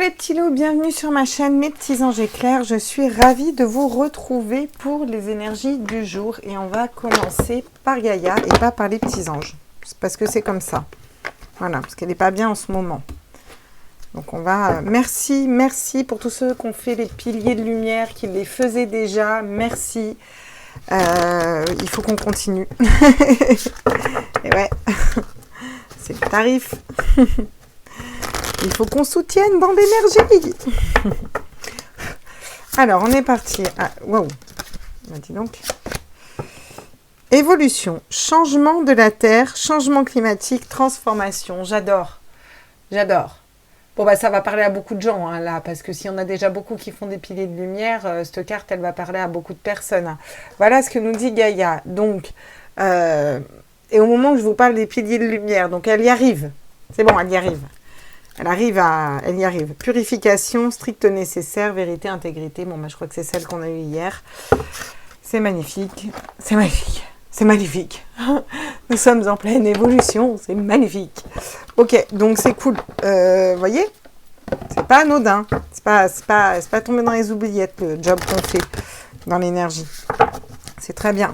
les petits loups, bienvenue sur ma chaîne Mes petits anges éclairs. Je suis ravie de vous retrouver pour les énergies du jour. Et on va commencer par Gaïa et pas par les petits anges. C'est parce que c'est comme ça. Voilà, parce qu'elle n'est pas bien en ce moment. Donc on va... merci pour tous ceux qui ont fait les piliers de lumière, qui les faisaient déjà. Merci. Il faut qu'on continue. Et ouais, c'est le tarif. Il faut qu'on soutienne dans l'énergie. Alors, on est parti. Ah, waouh. Dis donc. Évolution, changement de la Terre, changement climatique, transformation. J'adore. J'adore. Bon, bah, ça va parler à beaucoup de gens, hein, là, parce que si on a déjà beaucoup qui font des piliers de lumière, cette carte, elle va parler à beaucoup de personnes. Voilà ce que nous dit Gaïa. Donc, et au moment où je vous parle des piliers de lumière, donc elle y arrive. C'est bon, elle y arrive. Elle y arrive. Purification, strict nécessaire, vérité, intégrité. Bon, bah, je crois que c'est celle qu'on a eue hier. C'est magnifique. C'est magnifique. C'est magnifique. Nous sommes en pleine évolution. C'est magnifique. Ok, donc c'est cool. Voyez, c'est pas anodin. C'est pas tombé dans les oubliettes le job qu'on fait dans l'énergie. C'est très bien.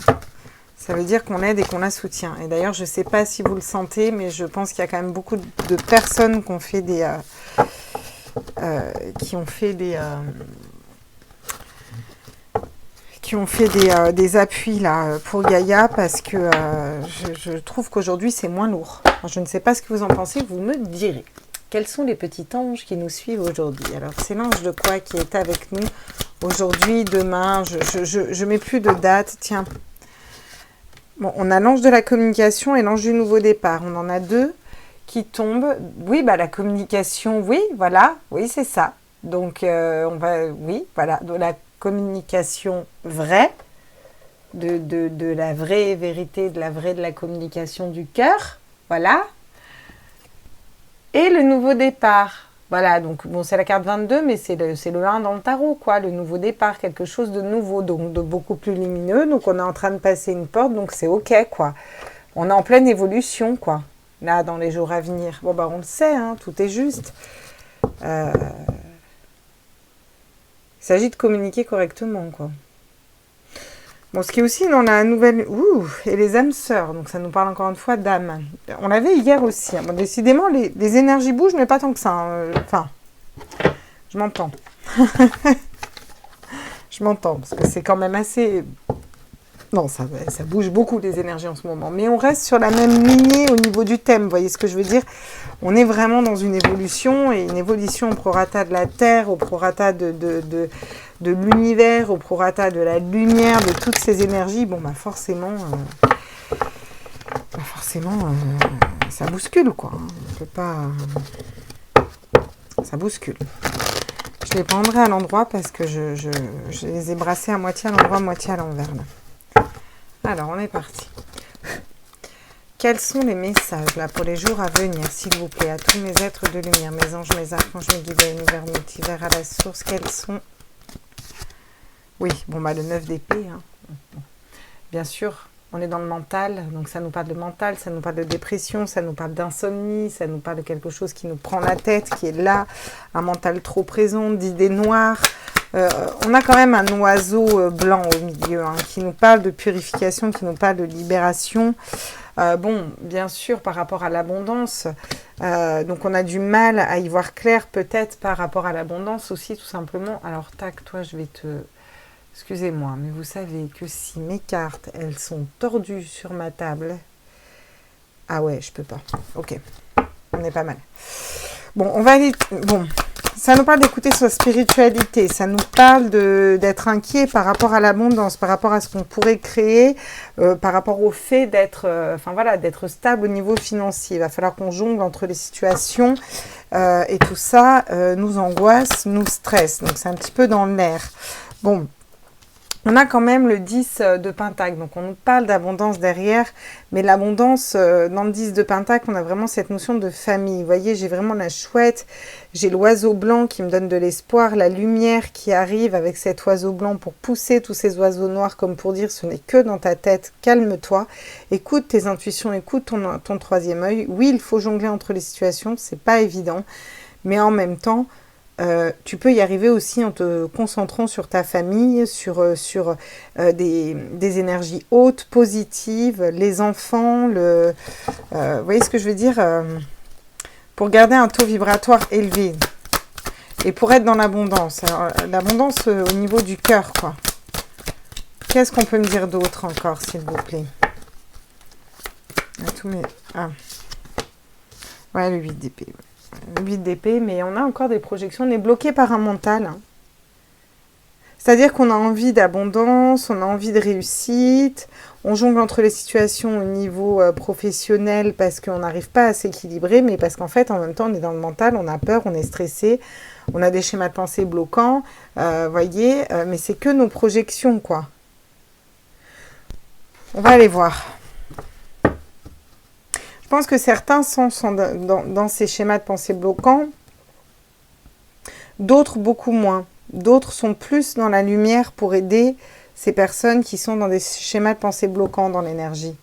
Ça veut dire qu'on aide et qu'on la soutient. Et d'ailleurs, je ne sais pas si vous le sentez, mais je pense qu'il y a quand même beaucoup de personnes qui ont fait des appuis là, pour Gaïa, parce que je trouve qu'aujourd'hui, c'est moins lourd. Alors, je ne sais pas ce que vous en pensez, vous me direz. Quels sont les petits anges qui nous suivent aujourd'hui? Alors, c'est l'ange de quoi qui est avec nous aujourd'hui, demain? Je mets plus de date. Tiens. Bon, on a l'ange de la communication et l'ange du nouveau départ. On en a deux qui tombent. Oui, bah la communication, oui, voilà. Oui, c'est ça. Donc, oui, voilà. De la communication vraie, de la vraie vérité, de la communication du cœur. Voilà. Et le nouveau départ. Voilà, donc bon, c'est la carte 22, mais c'est le 1 dans le tarot, quoi, le nouveau départ, quelque chose de nouveau, donc de beaucoup plus lumineux. Donc on est en train de passer une porte, donc c'est ok, quoi. On est en pleine évolution, quoi, là, dans les jours à venir. Bon, bah on le sait, hein, tout est juste. Il s'agit de communiquer correctement, quoi. Bon, ce qui est aussi, on a un nouvel... et les âmes sœurs, donc ça nous parle encore une fois d'âmes. On l'avait hier aussi. Hein. Bon, décidément, les énergies bougent, mais pas tant que ça. Hein. Enfin, je m'entends. Je m'entends, parce que c'est quand même assez... Non, ça bouge beaucoup, les énergies en ce moment. Mais on reste sur la même lignée au niveau du thème, vous voyez ce que je veux dire? On est vraiment dans une évolution, et une évolution au prorata de la Terre, au prorata de l'univers, au prorata de la lumière, de toutes ces énergies. Bon, bah forcément, ça bouscule, quoi. On peut pas... Ça bouscule. Je les prendrai à l'endroit parce que je les ai brassés à moitié à l'endroit, moitié à l'envers, là. Alors, on est parti. Quels sont les messages là pour les jours à venir, s'il vous plaît, à tous mes êtres de lumière, mes anges, mes archanges, mes guides, l'univers multivers, à la source, quels sont... Oui, bon, bah le 9 d'épée. Hein. Bien sûr, on est dans le mental, donc ça nous parle de mental, ça nous parle de dépression, ça nous parle d'insomnie, ça nous parle de quelque chose qui nous prend la tête, qui est là, un mental trop présent, d'idées noires. On a quand même un oiseau blanc au milieu, hein, qui nous parle de purification, qui nous parle de libération. Bon, bien sûr, par rapport à l'abondance, donc on a du mal à y voir clair, peut-être par rapport à l'abondance aussi, tout simplement. Alors, tac, toi, je vais te... Excusez-moi, mais vous savez que si mes cartes, elles sont tordues sur ma table... Ah ouais, je peux pas. Ok, on est pas mal. Bon, on va aller... Bon... Ça nous parle d'écouter sa spiritualité, ça nous parle d'être inquiet par rapport à l'abondance, par rapport à ce qu'on pourrait créer, par rapport au fait d'être d'être stable au niveau financier. Il va falloir qu'on jongle entre les situations et tout ça nous angoisse, nous stresse. Donc c'est un petit peu dans l'air. Bon. On a quand même le 10 de Pentacle, donc on nous parle d'abondance derrière, mais l'abondance, dans le 10 de Pentacle, on a vraiment cette notion de famille. Vous voyez, j'ai vraiment la chouette, j'ai l'oiseau blanc qui me donne de l'espoir, la lumière qui arrive avec cet oiseau blanc pour pousser tous ces oiseaux noirs, comme pour dire, ce n'est que dans ta tête, calme-toi, écoute tes intuitions, écoute ton troisième œil. Oui, il faut jongler entre les situations, c'est pas évident, mais en même temps, tu peux y arriver aussi en te concentrant sur ta famille, sur des énergies hautes, positives, les enfants, vous voyez ce que je veux dire, pour garder un taux vibratoire élevé et pour être dans l'abondance. Alors, l'abondance au niveau du cœur, quoi. Qu'est-ce qu'on peut me dire d'autre encore, s'il vous plaît? Ouais, le 8 d'épée. Le 8 d'épée, mais on a encore des projections. On est bloqué par un mental. Hein. C'est-à-dire qu'on a envie d'abondance, on a envie de réussite, on jongle entre les situations au niveau professionnel parce qu'on n'arrive pas à s'équilibrer, mais parce qu'en fait, en même temps, on est dans le mental, on a peur, on est stressé, on a des schémas de pensée bloquants, voyez, mais c'est que nos projections, quoi. On va aller voir. Je pense que certains sont dans ces schémas de pensée bloquants, d'autres beaucoup moins. D'autres sont plus dans la lumière pour aider ces personnes qui sont dans des schémas de pensée bloquants dans l'énergie.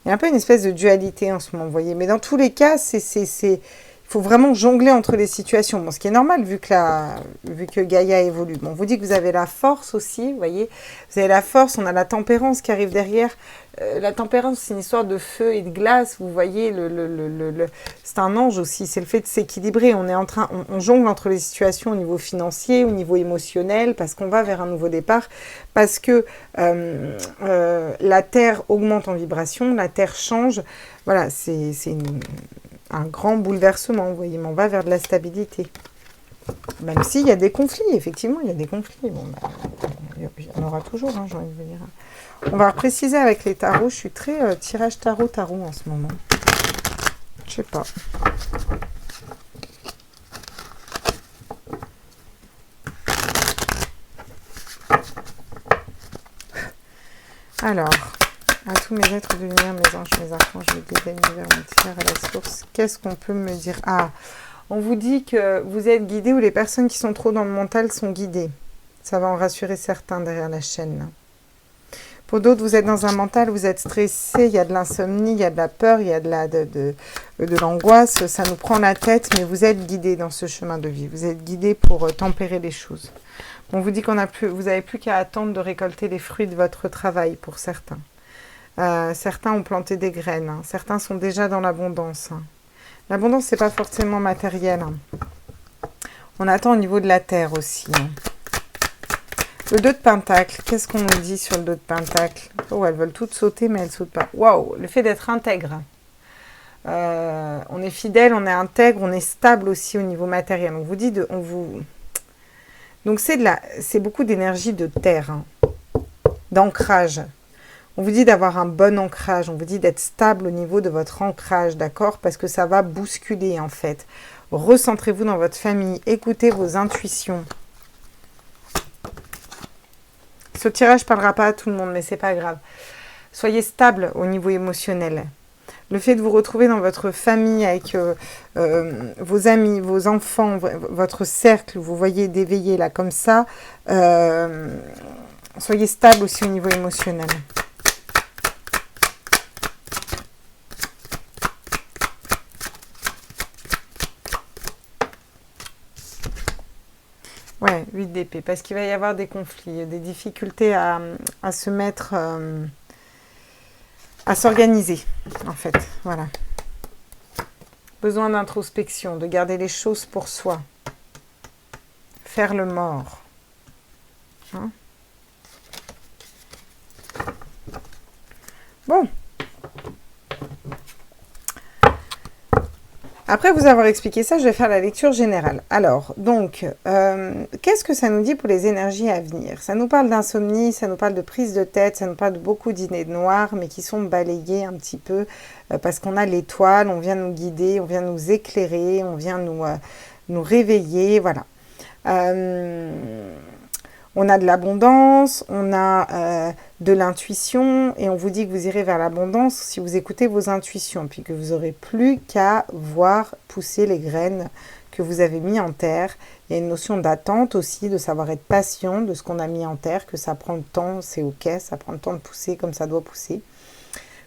Il y a un peu une espèce de dualité en ce moment, vous voyez. Mais dans tous les cas, il faut vraiment jongler entre les situations. Bon, ce qui est normal vu que Gaïa évolue. Bon, on vous dit que vous avez la force aussi, vous voyez. Vous avez la force, on a la tempérance qui arrive derrière. La tempérance, c'est une histoire de feu et de glace, vous voyez. C'est un ange aussi, c'est le fait de s'équilibrer. On jongle entre les situations au niveau financier, au niveau émotionnel, parce qu'on va vers un nouveau départ, parce que la Terre augmente en vibration, la Terre change. Voilà, c'est un grand bouleversement, vous voyez, mais on va vers de la stabilité. Même s'il y a des conflits, effectivement, il y a des conflits. Bon, il y en aura toujours, hein, j'ai envie de dire. On va préciser avec les tarots. Je suis très tirage tarot en ce moment. Je sais pas. Alors, à tous mes êtres de lumière, mes anges, mes archanges, mes guides, l'univers entier, à la source, qu'est-ce qu'on peut me dire? Ah, on vous dit que vous êtes guidés ou les personnes qui sont trop dans le mental sont guidées. Ça va en rassurer certains derrière la chaîne. Là. Pour d'autres, vous êtes dans un mental, vous êtes stressé, il y a de l'insomnie, il y a de la peur, il y a de l'angoisse, ça nous prend la tête, mais vous êtes guidés dans ce chemin de vie. Vous êtes guidés pour tempérer les choses. On vous dit vous n'avez plus qu'à attendre de récolter les fruits de votre travail pour certains. Certains ont planté des graines, hein. Certains sont déjà dans l'abondance. Hein. L'abondance, c'est pas forcément matériel. Hein. On attend au niveau de la terre aussi. Hein. Le 2 de Pentacle, qu'est-ce qu'on nous dit sur le 2 de Pentacle? Oh, elles veulent toutes sauter, mais elles ne sautent pas. Waouh, le fait d'être intègre. On est fidèle, on est intègre, on est stable aussi au niveau matériel. On vous dit Donc c'est beaucoup d'énergie de terre, hein, d'ancrage. On vous dit d'avoir un bon ancrage, on vous dit d'être stable au niveau de votre ancrage, d'accord? Parce que ça va bousculer en fait. Recentrez-vous dans votre famille, écoutez vos intuitions. Ce tirage ne parlera pas à tout le monde, mais c'est pas grave. Soyez stable au niveau émotionnel. Le fait de vous retrouver dans votre famille avec vos amis, vos enfants, votre cercle, vous voyez d'éveiller là comme ça, soyez stable aussi au niveau émotionnel. Ouais, 8 d'épée, parce qu'il va y avoir des conflits, des difficultés à se mettre, à s'organiser, en fait, voilà. Besoin d'introspection, de garder les choses pour soi. Faire le mort. Hein? Bon. Après vous avoir expliqué ça, je vais faire la lecture générale. Alors, donc, qu'est-ce que ça nous dit pour les énergies à venir? Ça nous parle d'insomnie, ça nous parle de prise de tête, ça nous parle de beaucoup d'idées noires, mais qui sont balayées un petit peu, parce qu'on a l'étoile, on vient nous guider, on vient nous éclairer, on vient nous réveiller, voilà. On a de l'abondance, on a de l'intuition, et on vous dit que vous irez vers l'abondance si vous écoutez vos intuitions, puis que vous n'aurez plus qu'à voir pousser les graines que vous avez mis en terre. Il y a une notion d'attente aussi, de savoir être patient de ce qu'on a mis en terre, que ça prend le temps, c'est ok, ça prend le temps de pousser comme ça doit pousser.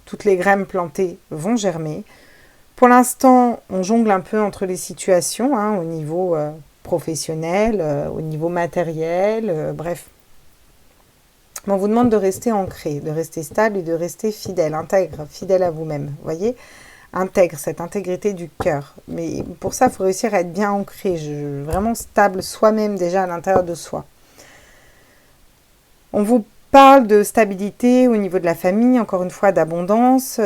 Toutes les graines plantées vont germer. Pour l'instant, on jongle un peu entre les situations, hein, au niveau professionnel, au niveau matériel, bref. On vous demande de rester ancré, de rester stable et de rester fidèle, intègre, fidèle à vous-même. Vous voyez, intègre, cette intégrité du cœur. Mais pour ça, il faut réussir à être bien ancré, vraiment stable soi-même déjà à l'intérieur de soi. On vous parle de stabilité au niveau de la famille, encore une fois d'abondance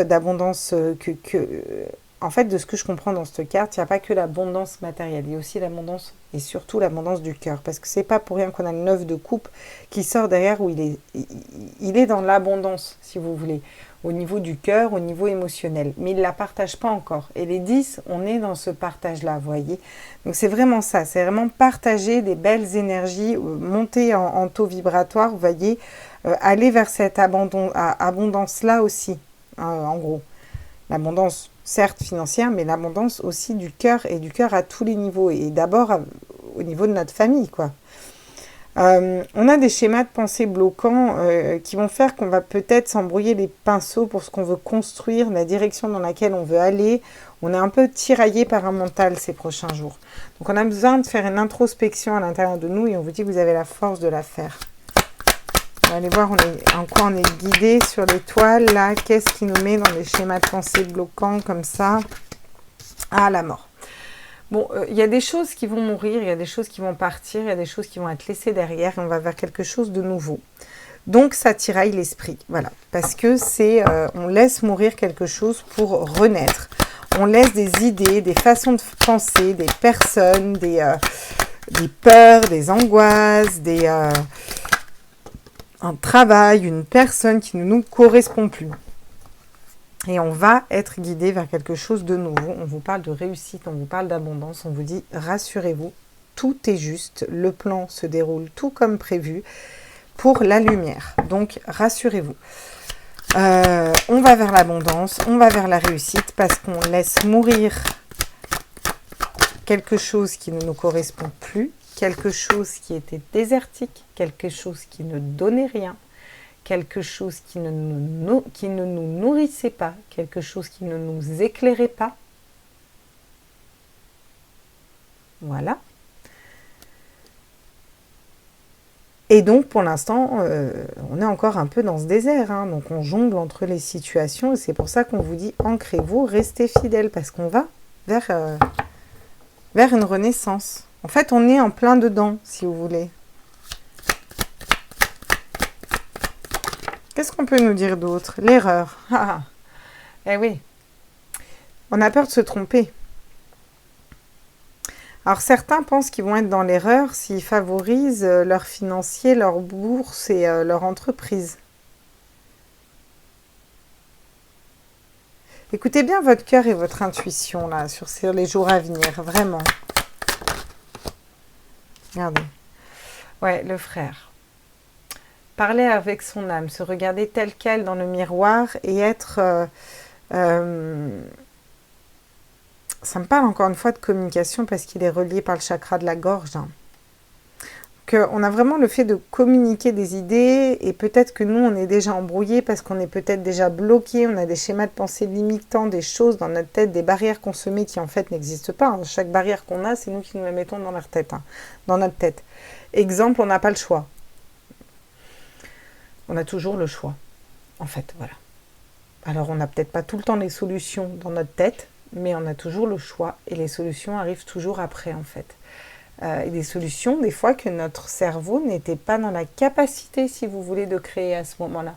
en fait, de ce que je comprends dans cette carte, il n'y a pas que l'abondance matérielle, il y a aussi l'abondance et surtout l'abondance du cœur. Parce que c'est pas pour rien qu'on a le 9 de coupe qui sort derrière où il est dans l'abondance, si vous voulez, au niveau du cœur, au niveau émotionnel. Mais il ne la partage pas encore. Et les 10, on est dans ce partage-là, vous voyez. Donc c'est vraiment ça, c'est vraiment partager des belles énergies, monter en taux vibratoire, vous voyez, aller vers cette abondance-là aussi, en gros. L'abondance, certes financière, mais l'abondance aussi du cœur, et du cœur à tous les niveaux, et d'abord au niveau de notre famille, quoi. On a des schémas de pensée bloquants qui vont faire qu'on va peut-être s'embrouiller les pinceaux pour ce qu'on veut construire, la direction dans laquelle on veut aller. On est un peu tiraillé par un mental ces prochains jours. Donc on a besoin de faire une introspection à l'intérieur de nous, et on vous dit que vous avez la force de la faire. On va aller voir en quoi on est guidé sur l'étoile, là. Qu'est-ce qui nous met dans des schémas de pensée bloquants comme ça? Ah, la mort. Bon, y a des choses qui vont mourir, il y a des choses qui vont partir, il y a des choses qui vont être laissées derrière, et on va vers quelque chose de nouveau. Donc, ça tiraille l'esprit, voilà. Parce que on laisse mourir quelque chose pour renaître. On laisse des idées, des façons de penser, des personnes, des peurs, des angoisses, un travail, une personne qui ne nous correspond plus. Et on va être guidé vers quelque chose de nouveau. On vous parle de réussite, on vous parle d'abondance, on vous dit rassurez-vous, tout est juste, le plan se déroule tout comme prévu pour la lumière. Donc rassurez-vous. On va vers l'abondance, on va vers la réussite parce qu'on laisse mourir quelque chose qui ne nous correspond plus, quelque chose qui était désertique, quelque chose qui ne donnait rien, quelque chose qui ne nous nourrissait pas, quelque chose qui ne nous éclairait pas. Voilà. Et donc, pour l'instant, on est encore un peu dans ce désert. Hein, donc, on jongle entre les situations. Et c'est pour ça qu'on vous dit, ancrez-vous, restez fidèles, parce qu'on va vers une renaissance. En fait, on est en plein dedans, si vous voulez. Qu'est-ce qu'on peut nous dire d'autre? L'erreur. Ah, eh oui. On a peur de se tromper. Alors, certains pensent qu'ils vont être dans l'erreur s'ils favorisent leur financier, leur bourse et leur entreprise. Écoutez bien votre cœur et votre intuition, là, sur les jours à venir, vraiment. Regardez. Ouais, le frère. Parler avec son âme, se regarder tel quel dans le miroir et être... ça me parle encore une fois de communication parce qu'il est relié par le chakra de la gorge. Hein. On a vraiment le fait de communiquer des idées et peut-être que nous, on est déjà embrouillés parce qu'on est peut-être déjà bloqués, on a des schémas de pensée limitants, des choses dans notre tête, des barrières qu'on se met qui en fait n'existent pas. Hein. Chaque barrière qu'on a, c'est nous qui nous la mettons dans leur tête, hein, dans notre tête. Exemple, on n'a pas le choix. On a toujours le choix, en fait, voilà. Alors, on n'a peut-être pas tout le temps les solutions dans notre tête, mais on a toujours le choix et les solutions arrivent toujours après, en fait. Et des solutions, des fois, que notre cerveau n'était pas dans la capacité, si vous voulez, de créer à ce moment-là.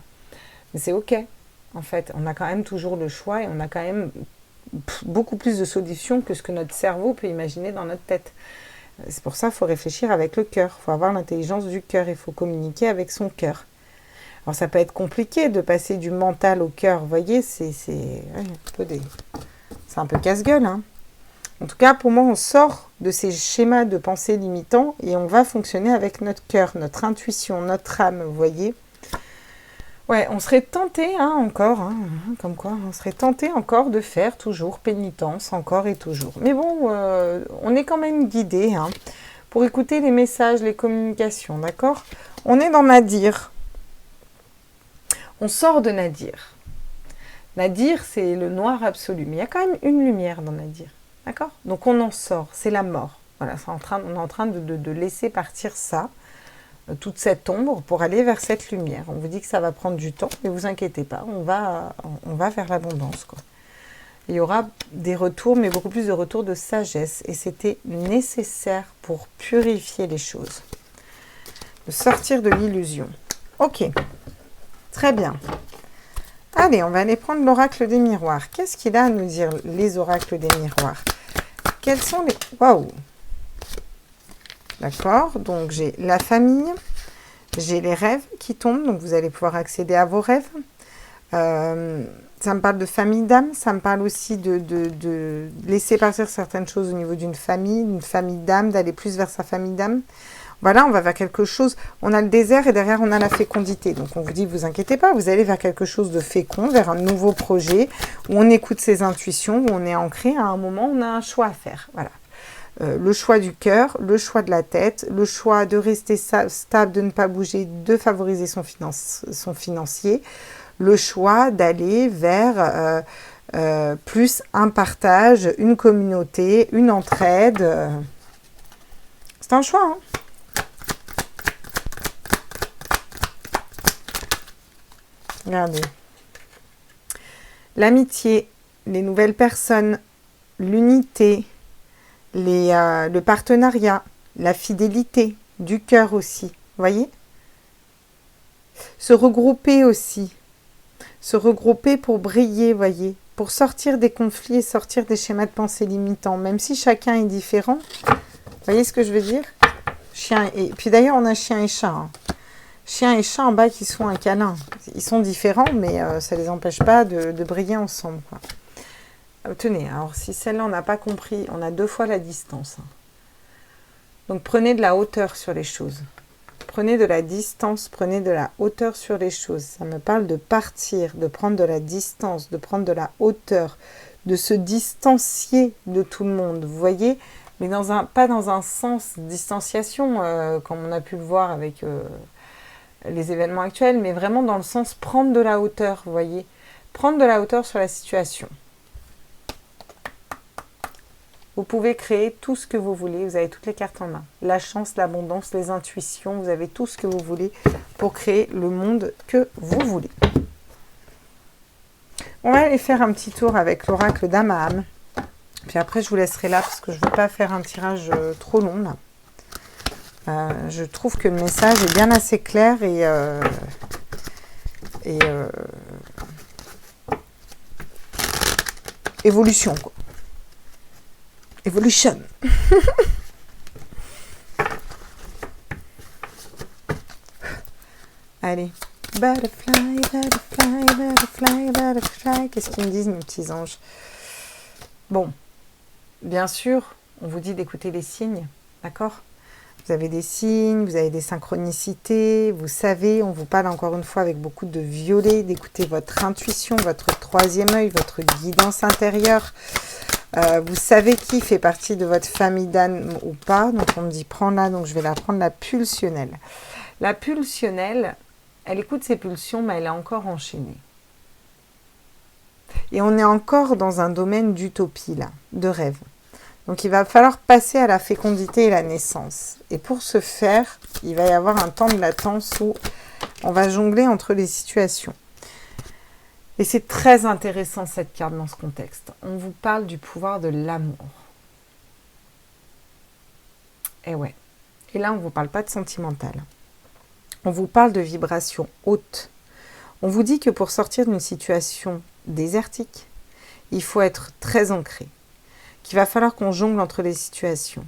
Mais c'est OK, en fait. On a quand même toujours le choix et on a quand même beaucoup plus de solutions que ce que notre cerveau peut imaginer dans notre tête. C'est pour ça qu'il faut réfléchir avec le cœur. Il faut avoir l'intelligence du cœur. Il faut communiquer avec son cœur. Alors, ça peut être compliqué de passer du mental au cœur. Vous voyez, c'est un peu casse-gueule, hein. En tout cas, pour moi, on sort de ces schémas de pensée limitants et on va fonctionner avec notre cœur, notre intuition, notre âme, vous voyez. Ouais, on serait tenté, hein, encore, hein, comme quoi, on serait tenté encore de faire toujours pénitence, encore et toujours. Mais bon, on est quand même guidé, hein, pour écouter les messages, les communications, d'accord? On est dans Nadir. On sort de Nadir. Nadir, c'est le noir absolu, mais il y a quand même une lumière dans Nadir. D'accord? Donc on en sort, c'est la mort. Voilà, on est en train de laisser partir ça, toute cette ombre, pour aller vers cette lumière. On vous dit que ça va prendre du temps, mais vous inquiétez pas, on va vers l'abondance, quoi. Il y aura des retours, mais beaucoup plus de retours de sagesse. Et c'était nécessaire pour purifier les choses. De sortir de l'illusion. Ok, très bien. Allez, on va aller prendre l'oracle des miroirs. Qu'est-ce qu'il a à nous dire, les oracles des miroirs? Quels sont les... Waouh! D'accord, donc j'ai la famille, j'ai les rêves qui tombent, donc vous allez pouvoir accéder à vos rêves. Ça me parle de famille d'âme, ça me parle aussi de laisser partir certaines choses au niveau d'une famille d'âme, d'aller plus vers sa famille d'âme. Voilà, on va vers quelque chose, on a le désert et derrière on a la fécondité. Donc on vous dit, vous inquiétez pas, vous allez vers quelque chose de fécond, vers un nouveau projet, où on écoute ses intuitions, où on est ancré, à un moment on a un choix à faire. Voilà. Le choix du cœur, le choix de la tête, le choix de rester stable, de ne pas bouger, de favoriser son financier, le choix d'aller vers plus un partage, une communauté, une entraide. C'est un choix, hein. Regardez. L'amitié, les nouvelles personnes, l'unité, le partenariat, la fidélité, du cœur aussi, vous voyez? Se regrouper aussi, se regrouper pour briller, voyez, pour sortir des conflits et sortir des schémas de pensée limitants, même si chacun est différent. Vous voyez ce que je veux dire? Chien et... Puis d'ailleurs, on a chien et chat. Hein. Chien et chat en bas qui sont un câlin. Ils sont différents, mais ça ne les empêche pas de briller ensemble, quoi. Tenez, alors si celle-là on n'a pas compris, on a 2 fois la distance. Donc prenez de la hauteur sur les choses. Prenez de la distance, prenez de la hauteur sur les choses. Ça me parle de partir, de prendre de la distance, de prendre de la hauteur, de se distancier de tout le monde, vous voyez, mais pas dans un sens distanciation, comme on a pu le voir avec les événements actuels, mais vraiment dans le sens prendre de la hauteur, vous voyez, prendre de la hauteur sur la situation. Vous pouvez créer tout ce que vous voulez, vous avez toutes les cartes en main. La chance, l'abondance, les intuitions, vous avez tout ce que vous voulez pour créer le monde que vous voulez. On va aller faire un petit tour avec l'oracle d'âme à âme. Puis après, je vous laisserai là parce que je ne veux pas faire un tirage trop long là. Je trouve que le message est bien assez clair et évolution, quoi. Evolution. Allez. Butterfly, butterfly, butterfly, butterfly. Qu'est-ce qu'ils me disent, mes petits anges? Bon, bien sûr, on vous dit d'écouter les signes, d'accord? Vous avez des signes, vous avez des synchronicités, vous savez, on vous parle encore une fois avec beaucoup de violet, d'écouter votre intuition, votre 3e œil, votre guidance intérieure. Vous savez qui fait partie de votre famille d'âme ou pas. Donc on me dit prends-la, donc je vais la prendre, la pulsionnelle. La pulsionnelle, elle écoute ses pulsions, mais elle est encore enchaînée. Et on est encore dans un domaine d'utopie là, de rêve. Donc il va falloir passer à la fécondité et la naissance. Et pour ce faire, il va y avoir un temps de latence où on va jongler entre les situations. Et c'est très intéressant cette carte dans ce contexte. On vous parle du pouvoir de l'amour. Et ouais. Et là, on ne vous parle pas de sentimental. On vous parle de vibration haute. On vous dit que pour sortir d'une situation désertique, il faut être très ancré. Qu'il va falloir qu'on jongle entre les situations.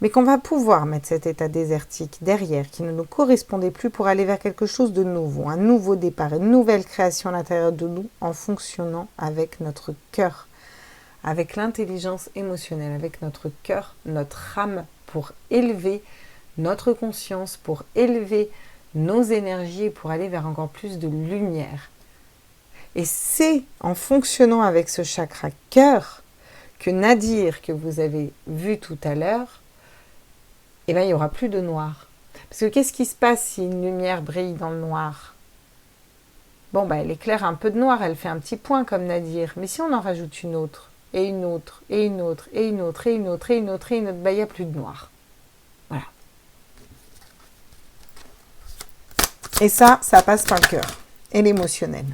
Mais qu'on va pouvoir mettre cet état désertique derrière, qui ne nous correspondait plus, pour aller vers quelque chose de nouveau, un nouveau départ, une nouvelle création à l'intérieur de nous, en fonctionnant avec notre cœur, avec l'intelligence émotionnelle, avec notre cœur, notre âme, pour élever notre conscience, pour élever nos énergies et pour aller vers encore plus de lumière. Et c'est en fonctionnant avec ce chakra cœur que Nadir, que vous avez vu tout à l'heure, eh bien, il n'y aura plus de noir. Parce que qu'est-ce qui se passe si une lumière brille dans le noir? Bon, elle éclaire un peu de noir, elle fait un petit point comme Nadir. Mais si on en rajoute une autre, et une autre, et une autre, et une autre, et une autre, et une autre, et une autre, ben, il n'y a plus de noir. Voilà. Et ça passe par le cœur et l'émotionnel.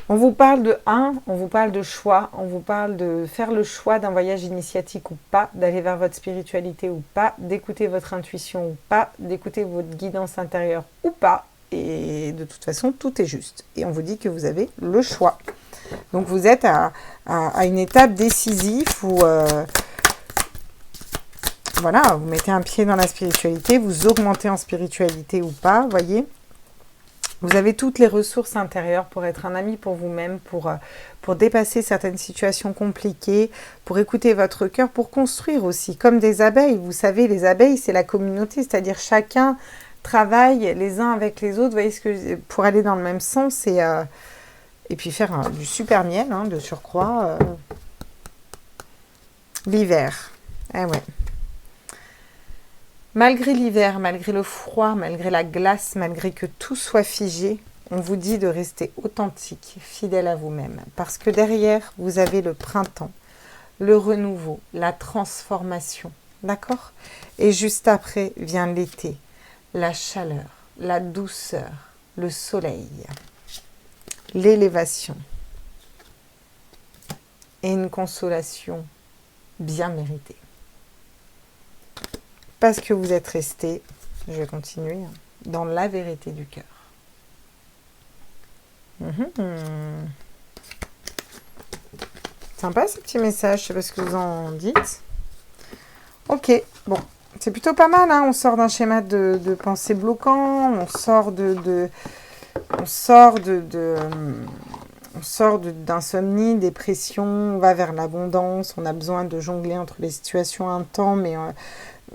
On vous parle de on vous parle de choix, on vous parle de faire le choix d'un voyage initiatique ou pas, d'aller vers votre spiritualité ou pas, d'écouter votre intuition ou pas, d'écouter votre guidance intérieure ou pas. Et de toute façon, tout est juste. Et on vous dit que vous avez le choix. Donc vous êtes à une étape décisive où voilà, vous mettez un pied dans la spiritualité, vous augmentez en spiritualité ou pas, voyez. Vous avez toutes les ressources intérieures pour être un ami pour vous-même, pour dépasser certaines situations compliquées, pour écouter votre cœur, pour construire aussi, comme des abeilles. Vous savez, les abeilles, c'est la communauté, c'est-à-dire chacun travaille les uns avec les autres, vous voyez, pour aller dans le même sens et puis faire du super miel, hein, de surcroît. L'hiver, eh ouais. Malgré l'hiver, malgré le froid, malgré la glace, malgré que tout soit figé, on vous dit de rester authentique, fidèle à vous-même. Parce que derrière, vous avez le printemps, le renouveau, la transformation. D'accord? Et juste après vient l'été, la chaleur, la douceur, le soleil, l'élévation et une consolation bien méritée. Parce que vous êtes resté, je vais continuer, dans la vérité du cœur. Sympa ce petit message, je ne sais pas ce que vous en dites. Ok, bon, c'est plutôt pas mal, hein. On sort d'un schéma de pensée bloquant, on sort d'insomnie, dépression, on va vers l'abondance, on a besoin de jongler entre les situations un temps, mais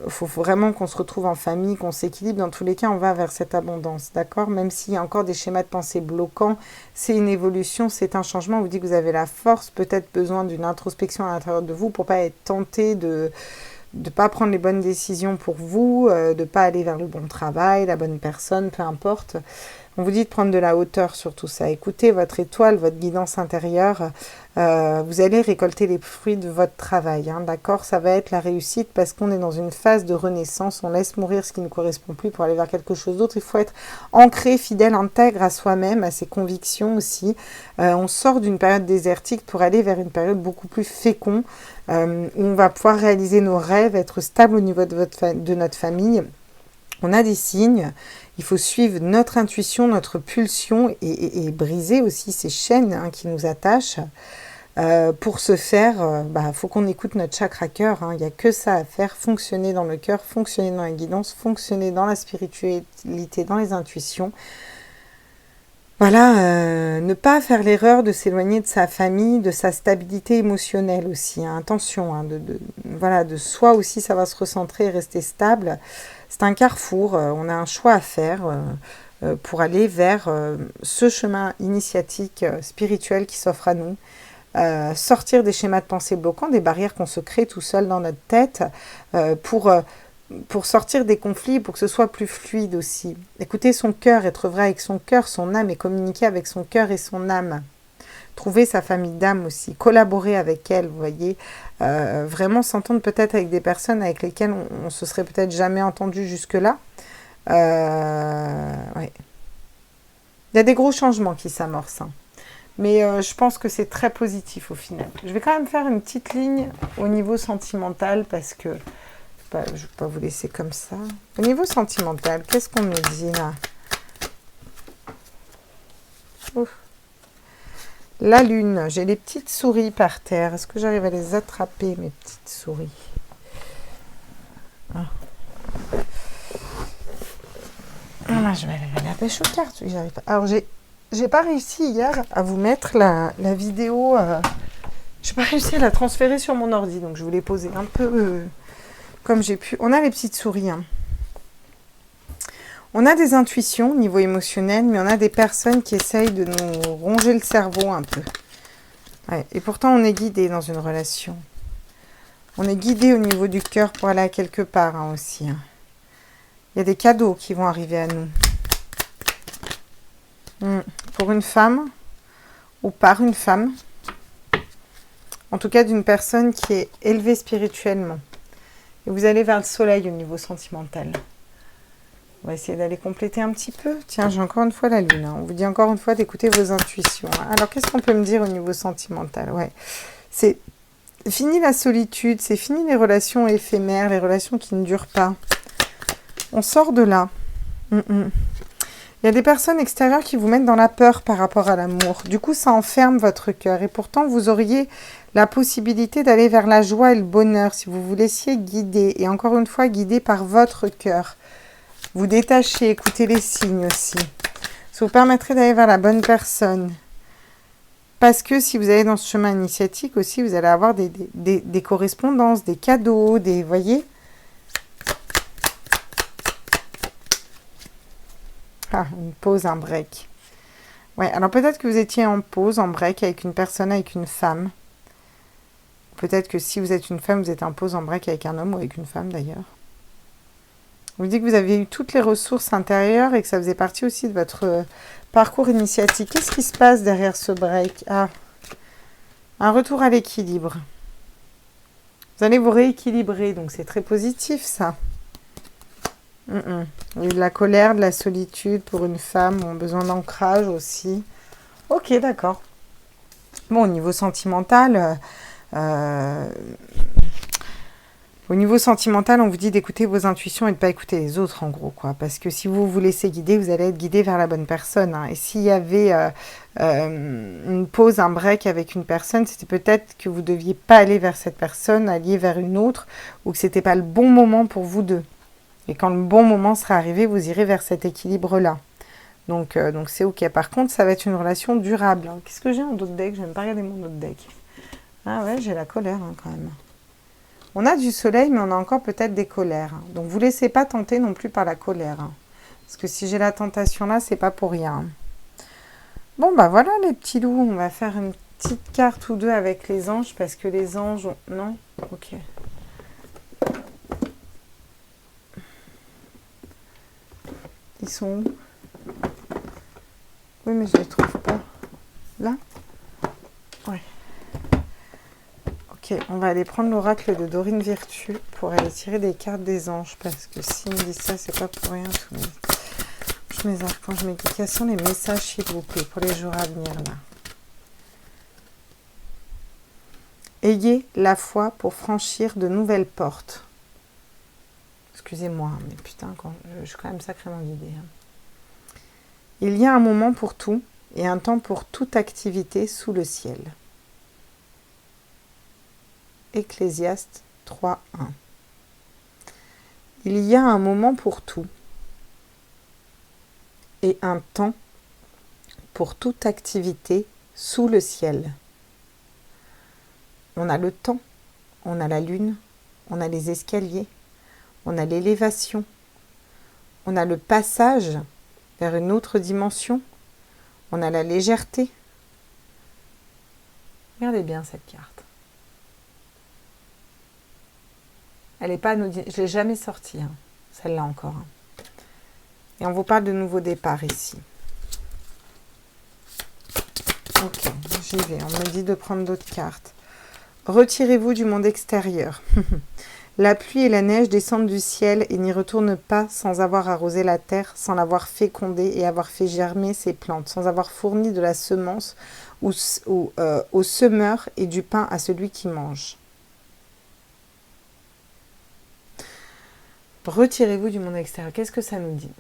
faut vraiment qu'on se retrouve en famille, qu'on s'équilibre. Dans tous les cas, on va vers cette abondance, d'accord? Même s'il y a encore des schémas de pensée bloquants, c'est une évolution, c'est un changement. On vous dit que vous avez la force, peut-être besoin d'une introspection à l'intérieur de vous pour pas être tenté de ne pas prendre les bonnes décisions pour vous, de ne pas aller vers le bon travail, la bonne personne, peu importe. On vous dit de prendre de la hauteur sur tout ça. Écoutez votre étoile, votre guidance intérieure. Vous allez récolter les fruits de votre travail. Hein, d'accord? Ça va être la réussite parce qu'on est dans une phase de renaissance. On laisse mourir ce qui ne correspond plus pour aller vers quelque chose d'autre. Il faut être ancré, fidèle, intègre à soi-même, à ses convictions aussi. On sort d'une période désertique pour aller vers une période beaucoup plus féconde où on va pouvoir réaliser nos rêves, être stable au niveau de notre famille. On a des signes, il faut suivre notre intuition, notre pulsion et briser aussi ces chaînes, hein, qui nous attachent. Pour ce faire, faut qu'on écoute notre chakra cœur, hein. Il n'y a que ça à faire, fonctionner dans le cœur, fonctionner dans la guidance, fonctionner dans la spiritualité, dans les intuitions. Voilà, ne pas faire l'erreur de s'éloigner de sa famille, de sa stabilité émotionnelle aussi. Hein. Attention, hein, de soi aussi, ça va se recentrer et rester stable. C'est un carrefour, on a un choix à faire pour aller vers ce chemin initiatique spirituel qui s'offre à nous. Sortir des schémas de pensée bloquants, des barrières qu'on se crée tout seul dans notre tête pour sortir des conflits, pour que ce soit plus fluide aussi. Écouter son cœur, être vrai avec son cœur, son âme et communiquer avec son cœur et son âme. Trouver sa famille d'âme aussi, collaborer avec elle, vous voyez. Vraiment s'entendre peut-être avec des personnes avec lesquelles on se serait peut-être jamais entendu jusque-là. Ouais. Il y a des gros changements qui s'amorcent. Hein. Mais je pense que c'est très positif au final. Je vais quand même faire une petite ligne au niveau sentimental parce que je ne vais pas vous laisser comme ça. Au niveau sentimental, qu'est-ce qu'on me dit là? Ouf. La lune, j'ai les petites souris par terre. Est-ce que j'arrive à les attraper, mes petites souris? Ah. Ah, je vais aller à la pêche aux cartes. Oui, j'arrive pas. Alors, j'ai pas réussi hier à vous mettre la vidéo. J'ai pas réussi à la transférer sur mon ordi, donc je voulais poser un peu comme j'ai pu. On a les petites souris. Hein. On a des intuitions au niveau émotionnel, mais on a des personnes qui essayent de nous ronger le cerveau un peu. Ouais, et pourtant, on est guidé dans une relation. On est guidé au niveau du cœur pour aller à quelque part hein, aussi. Hein. Il y a des cadeaux qui vont arriver à nous. Pour une femme ou par une femme. En tout cas, d'une personne qui est élevée spirituellement. Et vous allez vers le soleil au niveau sentimental. On va essayer d'aller compléter un petit peu. Tiens, j'ai encore une fois la lune. On vous dit encore une fois d'écouter vos intuitions. Alors, qu'est-ce qu'on peut me dire au niveau sentimental? Ouais, c'est fini la solitude, c'est fini les relations éphémères, les relations qui ne durent pas. On sort de là. Il y a des personnes extérieures qui vous mettent dans la peur par rapport à l'amour. Du coup, ça enferme votre cœur. Et pourtant, vous auriez la possibilité d'aller vers la joie et le bonheur si vous vous laissiez guider. Et encore une fois, guider par votre cœur. Vous détachez, écoutez les signes aussi. Ça vous permettrait d'aller vers la bonne personne. Parce que si vous allez dans ce chemin initiatique aussi, vous allez avoir des correspondances, des cadeaux, des... Voyez ? Ah, une pause, un break. Ouais, alors peut-être que vous étiez en pause, en break avec une personne, avec une femme. Peut-être que si vous êtes une femme, vous êtes en pause, en break avec un homme ou avec une femme d'ailleurs. Vous dites que vous avez eu toutes les ressources intérieures et que ça faisait partie aussi de votre parcours initiatique. Qu'est-ce qui se passe derrière ce break? Ah, un retour à l'équilibre. Vous allez vous rééquilibrer, donc c'est très positif ça. Il y a eu de la colère, de la solitude pour une femme, ont besoin d'ancrage aussi. Ok, d'accord. Bon, au niveau sentimental... Au niveau sentimental, on vous dit d'écouter vos intuitions et de ne pas écouter les autres, en gros, quoi. Parce que si vous vous laissez guider, vous allez être guidé vers la bonne personne. Hein. Et s'il y avait une pause, un break avec une personne, c'était peut-être que vous ne deviez pas aller vers cette personne, allier vers une autre, ou que ce n'était pas le bon moment pour vous deux. Et quand le bon moment sera arrivé, vous irez vers cet équilibre-là. Donc c'est ok. Par contre, ça va être une relation durable. Hein. Qu'est-ce que j'ai en autre deck? Je n'aime pas regarder mon autre deck. Ah ouais, j'ai la colère hein, quand même. On a du soleil, mais on a encore peut-être des colères. Donc, vous ne laissez pas tenter non plus par la colère. Hein. Parce que si j'ai la tentation là, c'est pas pour rien. Bon, bah voilà les petits loups. On va faire une petite carte ou deux avec les anges. Parce que les anges... Non? Ok. Ils sont où? Oui, mais je les trouve pas. Là? Ouais. Ok, on va aller prendre l'oracle de Dorine Virtue pour aller tirer des cartes des anges. Parce que s'ils me disent ça, c'est pas pour rien. Mes archanges, mes guides, quels sont les messages, s'il vous plaît, pour les jours à venir, là? Ayez la foi pour franchir de nouvelles portes. Excusez-moi, mais putain, je suis quand même sacrément guidée. Hein. Il y a un moment pour tout et un temps pour toute activité sous le ciel. Ecclésiaste 3:1. Il y a un moment pour tout et un temps pour toute activité sous le ciel. On a le temps, on a la lune, on a les escaliers, on a l'élévation, on a le passage vers une autre dimension, on a la légèreté. Regardez bien cette carte. Elle n'est pas anodine, je ne l'ai jamais sortie, hein, celle-là encore. Hein. Et on vous parle de nouveau départ ici. Ok, j'y vais. On me dit de prendre d'autres cartes. Retirez-vous du monde extérieur. La pluie et la neige descendent du ciel et n'y retournent pas sans avoir arrosé la terre, sans l'avoir fécondée et avoir fait germer ses plantes, sans avoir fourni de la semence au semeur et du pain à celui qui mange. Retirez-vous du monde extérieur. Qu'est-ce que ça nous dit?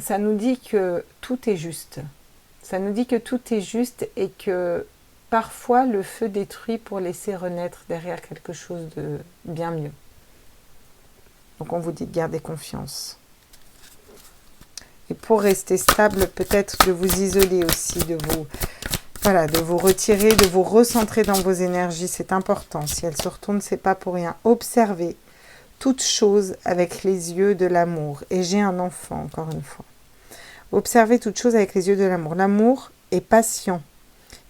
Ça nous dit que tout est juste. Ça nous dit que tout est juste et que parfois le feu détruit pour laisser renaître derrière quelque chose de bien mieux. Donc on vous dit de garder confiance. Et pour rester stable, peut-être de vous isoler aussi, de vous retirer, de vous recentrer dans vos énergies. C'est important. Si elles se retournent, c'est pas pour rien. Observez toute chose avec les yeux de l'amour. Et j'ai un enfant, encore une fois. Observez toute chose avec les yeux de l'amour. L'amour est patient.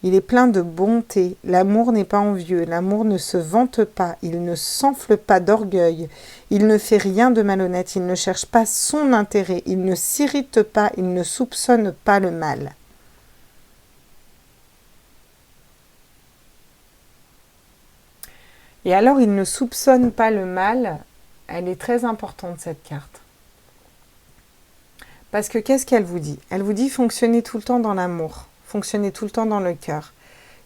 Il est plein de bonté. L'amour n'est pas envieux. L'amour ne se vante pas. Il ne s'enfle pas d'orgueil. Il ne fait rien de malhonnête. Il ne cherche pas son intérêt. Il ne s'irrite pas. Il ne soupçonne pas le mal. Et alors, il ne soupçonne pas le mal. Elle est très importante, cette carte. Parce que qu'est-ce qu'elle vous dit? Elle vous dit fonctionnez tout le temps dans l'amour, fonctionnez tout le temps dans le cœur.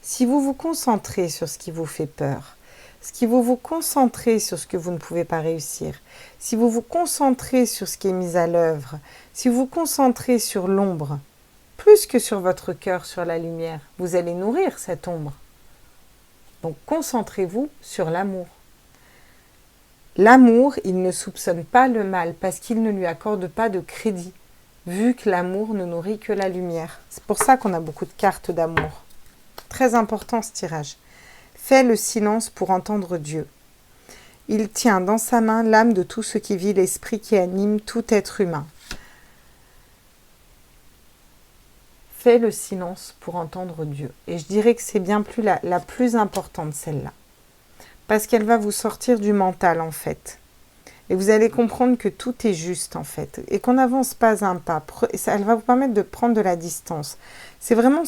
Si vous vous concentrez sur ce qui vous fait peur, si vous vous concentrez sur ce que vous ne pouvez pas réussir, si vous vous concentrez sur ce qui est mis à l'œuvre, si vous vous concentrez sur l'ombre, plus que sur votre cœur, sur la lumière, vous allez nourrir cette ombre. Donc concentrez-vous sur l'amour. L'amour, il ne soupçonne pas le mal parce qu'il ne lui accorde pas de crédit, vu que l'amour ne nourrit que la lumière. C'est pour ça qu'on a beaucoup de cartes d'amour. Très important ce tirage. Fais le silence pour entendre Dieu. Il tient dans sa main l'âme de tout ce qui vit, l'esprit qui anime tout être humain. Fais le silence pour entendre Dieu. Et je dirais que c'est bien plus la plus importante, celle-là. Parce qu'elle va vous sortir du mental, en fait. Et vous allez comprendre que tout est juste, en fait. Et qu'on n'avance pas un pas. Elle va vous permettre de prendre de la distance. C'est vraiment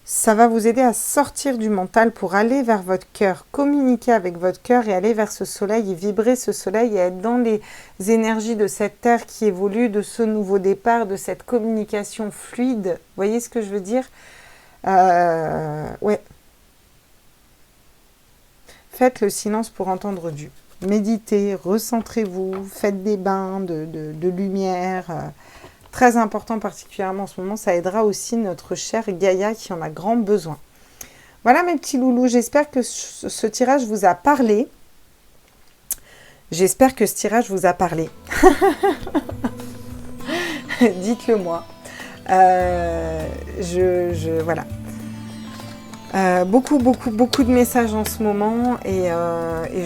ça va vous aider à sortir du mental pour aller vers votre cœur, communiquer avec votre cœur et aller vers ce soleil et vibrer ce soleil et être dans les énergies de cette terre qui évolue, de ce nouveau départ, de cette communication fluide. Vous voyez ce que je veux dire? Ouais. Faites le silence pour entendre Dieu. Méditez, recentrez-vous, faites des bains de lumière. Très important particulièrement en ce moment, ça aidera aussi notre chère Gaïa qui en a grand besoin. Voilà mes petits loulous, j'espère que ce tirage vous a parlé. J'espère que ce tirage vous a parlé. Dites-le moi. Voilà. Beaucoup de messages en ce moment et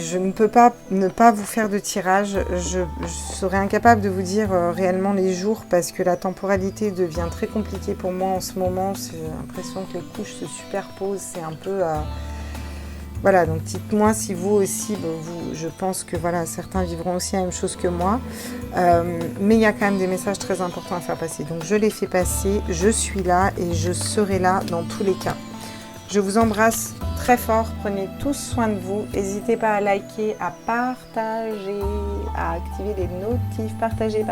je ne peux pas ne pas vous faire de tirage. Je serais incapable de vous dire réellement les jours parce que la temporalité devient très compliquée pour moi en ce moment. J'ai l'impression que les couches se superposent. C'est un peu... Voilà, donc dites-moi si vous aussi, je pense que voilà, certains vivront aussi la même chose que moi. Mais il y a quand même des messages très importants à faire passer. Donc je les fais passer, je suis là et je serai là dans tous les cas. Je vous embrasse très fort, prenez tous soin de vous, n'hésitez pas à liker, à partager, à activer les notifs, partagez,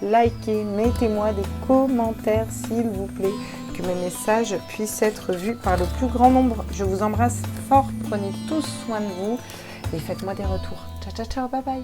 likez, mettez-moi des commentaires s'il vous plaît, que mes messages puissent être vus par le plus grand nombre. Je vous embrasse fort, prenez tous soin de vous et faites-moi des retours. Ciao, ciao, ciao, bye bye.